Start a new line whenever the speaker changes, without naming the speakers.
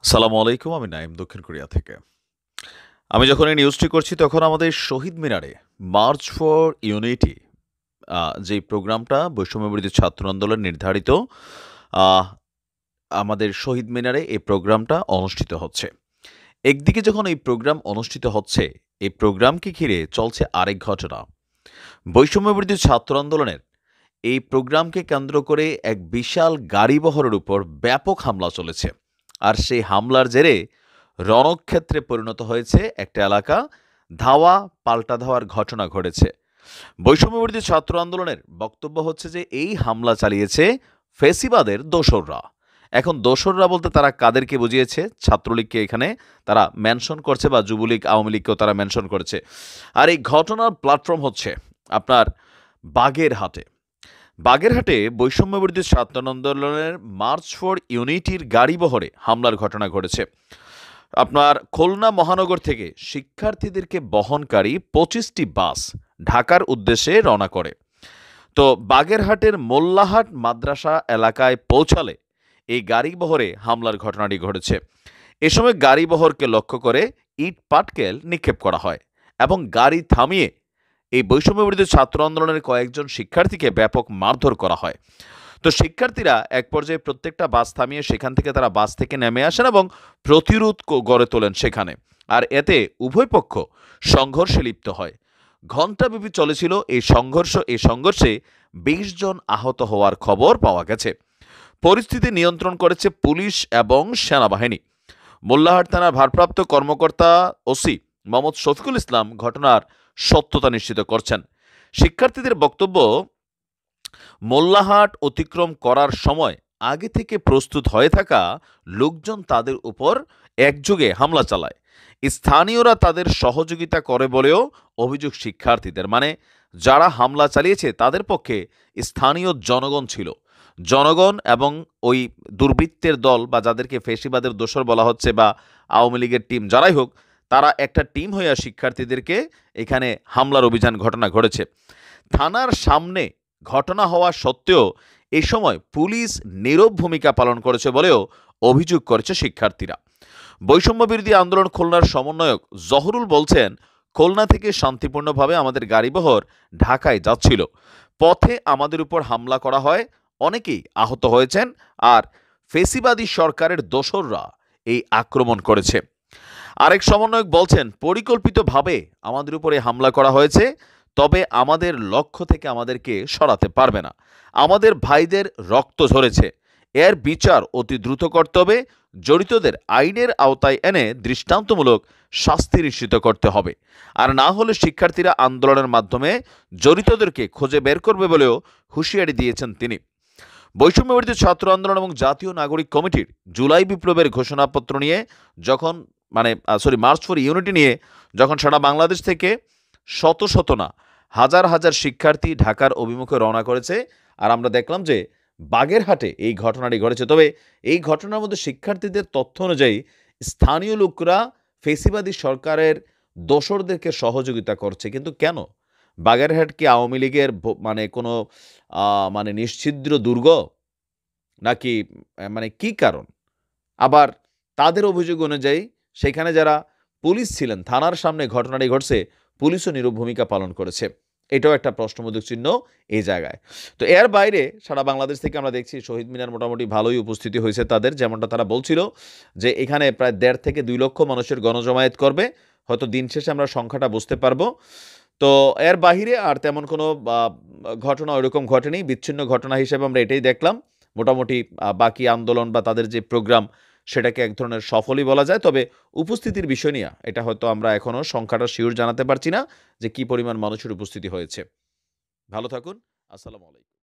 আসসালামু আলাইকুম। আমি নাইম দক্ষিণ কোরিয়া থেকে। আমি যখন এই নিউজটি করছি তখন আমাদের শহীদ মিনারে মার্চ ফর ইউনিটি যেই প্রোগ্রামটা বৈষম্যবিরোধী ছাত্র আন্দোলন নির্ধারিত আহ আমাদের শহীদ মিনারে এই প্রোগ্রামটা অনুষ্ঠিত হচ্ছে। একদিকে যখন এই প্রোগ্রাম অনুষ্ঠিত হচ্ছে, এই প্রোগ্রামকে ঘিরে চলছে আরেক ঘটনা। বৈষম্যবিরোধী ছাত্র আন্দোলনের এই প্রোগ্রামকে কেন্দ্র করে এক বিশাল গাড়িবহরের উপর ব্যাপক হামলা চলেছে। আর সেই হামলার জেরে রণক্ষেত্রে পরিণত হয়েছে একটা এলাকা। ধাওয়া পাল্টা ধাওয়ার ঘটনা ঘটেছে। বৈষম্যবিরোধী ছাত্র আন্দোলনের বক্তব্য হচ্ছে যে এই হামলা চালিয়েছে ফেসিবাদের দোসররা। এখন দোসররা বলতে তারা কাদেরকে বুঝিয়েছে? ছাত্রলীগকে এখানে তারা মেনশন করছে, বা যুবলীগ আওয়ামী লীগকেও তারা মেনশন করেছে। আর এই ঘটনার প্ল্যাটফর্ম হচ্ছে আপনার বাগেরহাটে। বাগেরহাটে বৈষম্যবিরোধী ছাত্র আন্দোলনের মার্চ ফর ইউনিটির গাড়িবহরে হামলার ঘটনা ঘটেছে। আপনার খুলনা মহানগর থেকে শিক্ষার্থীদেরকে বহনকারী ২৫টি বাস ঢাকার উদ্দেশ্যে রওনা করে। তো বাগেরহাটের মোল্লাহাট মাদ্রাসা এলাকায় পৌঁছালে এই গাড়িবহরে হামলার ঘটনাটি ঘটেছে। এ সময় গাড়িবহরকে লক্ষ্য করে ইট পাটকেল নিক্ষেপ করা হয় এবং গাড়ি থামিয়ে এই বৈষম্যবিরোধী ছাত্র আন্দোলনের কয়েকজন শিক্ষার্থীকে ব্যাপক মারধর করা হয়। তো শিক্ষার্থীরা এক পর্যায়ে প্রত্যেকটা বাস থামিয়ে সেখান থেকে তারা বাস থেকে নেমে আসেন এবং প্রতিরোধ গড়ে তোলেন সেখানে। আর এতে উভয় পক্ষ সংঘর্ষে লিপ্ত হয়। ঘণ্টাব্যাপী চলেছিল এই সংঘর্ষে ২০ জন আহত হওয়ার খবর পাওয়া গেছে। পরিস্থিতি নিয়ন্ত্রণ করেছে পুলিশ এবং সেনাবাহিনী। মোল্লাহাট থানার ভারপ্রাপ্ত কর্মকর্তা ওসি মোহাম্মদ শফিকুল ইসলাম ঘটনার সত্যতা নিশ্চিত করছেন। শিক্ষার্থীদের বক্তব্য, মোল্লাহাট অতিক্রম করার সময় আগে থেকে প্রস্তুত হয়ে থাকা লোকজন তাদের উপর একযোগে হামলা চালায়। স্থানীয়রা তাদের সহযোগিতা করে বলেও অভিযোগ শিক্ষার্থীদের। মানে যারা হামলা চালিয়েছে তাদের পক্ষে স্থানীয় জনগণ ছিল। জনগণ এবং ওই দুর্বৃত্তের দল, বা যাদেরকে ফেসিবাদের দোসর বলা হচ্ছে, বা আওয়ামী লীগের টিম যারাই হোক, তারা একটা টিম হইয়া শিক্ষার্থীদেরকে এখানে হামলার অভিযান ঘটনা ঘটেছে। থানার সামনে ঘটনা হওয়া সত্ত্বেও এ সময় পুলিশ নীরব ভূমিকা পালন করেছে বলেও অভিযোগ করেছে শিক্ষার্থীরা। বৈষম্যবিরোধী আন্দোলন খুলনার সমন্বয়ক জহুরুল বলছেন, খুলনা থেকে শান্তিপূর্ণভাবে আমাদের গাড়িবহর ঢাকায় যাচ্ছিল। পথে আমাদের উপর হামলা করা হয়, অনেকেই আহত হয়েছেন। আর ফেসিবাদী সরকারের দোসররা এই আক্রমণ করেছে। আরেক সমন্বয়ক বলছেন, পরিকল্পিতভাবে আমাদের উপরে হামলা করা হয়েছে, তবে আমাদের লক্ষ্য থেকে আমাদেরকে সরাতে পারবে না। আমাদের ভাইদের রক্ত ঝরেছে, এর বিচার অতি দ্রুত করতে হবে। জড়িতদের আইনের আওতায় এনে দৃষ্টান্তমূলক শাস্তি নিশ্চিত করতে হবে। আর না হলে শিক্ষার্থীরা আন্দোলনের মাধ্যমে জড়িতদেরকে খুঁজে বের করবে বলেও হুঁশিয়ারি দিয়েছেন তিনি। বৈষম্যবিরোধী ছাত্র আন্দোলন এবং জাতীয় নাগরিক কমিটির জুলাই বিপ্লবের ঘোষণাপত্র নিয়ে যখন মার্চ ফর ইউনিটি নিয়ে যখন সারা বাংলাদেশ থেকে শত শত না হাজার হাজার শিক্ষার্থী ঢাকার অভিমুখে রওনা করেছে, আর আমরা দেখলাম যে বাগেরহাটে এই ঘটনাটি ঘটেছে। তবে এই ঘটনার মধ্যে শিক্ষার্থীদের তথ্য অনুযায়ী স্থানীয় লোকরা ফেসিবাদী সরকারের দোসরদেরকে সহযোগিতা করছে। কিন্তু কেন? বাগেরহাট কি আওয়ামী লীগের মানে কোনো মানে নিশ্ছিদ্র দুর্গ, নাকি মানে কি কারণ? আবার তাদের অভিযোগ অনুযায়ী সেখানে যারা পুলিশ ছিলেন, থানার সামনে ঘটনাটি ঘটছে, পুলিশও নীরব ভূমিকা পালন করেছে। এটাও একটা প্রশ্নবোধক চিহ্ন এই জায়গায়। তো এর বাইরে সারা বাংলাদেশ থেকে আমরা দেখছি শহীদ মিনার মোটামুটি ভালোই উপস্থিতি হয়েছে তাদের। যেমনটা তারা বলছিল যে এখানে প্রায় ১.৫ থেকে ২ লক্ষ মানুষের গণজমায়েত করবে। হয়তো দিন শেষে আমরা সংখ্যাটা বুঝতে পারবো। তো এর বাহিরে আর তেমন কোনো ঘটনা ওইরকম ঘটেনি। বিচ্ছিন্ন ঘটনা হিসেবে আমরা এটাই দেখলাম। মোটামুটি বাকি আন্দোলন বা তাদের যে প্রোগ্রাম, সেটাকে এক ধরনের সফলই বলা যায়। তবে উপস্থিতির বিষয় নিয়ে এটা হয়তো আমরা এখনো সংখ্যাটা শিওর জানাতে পারছি না যে কি পরিমাণ মানুষের উপস্থিতি হয়েছে। ভালো থাকুন। আসসালামু আলাইকুম।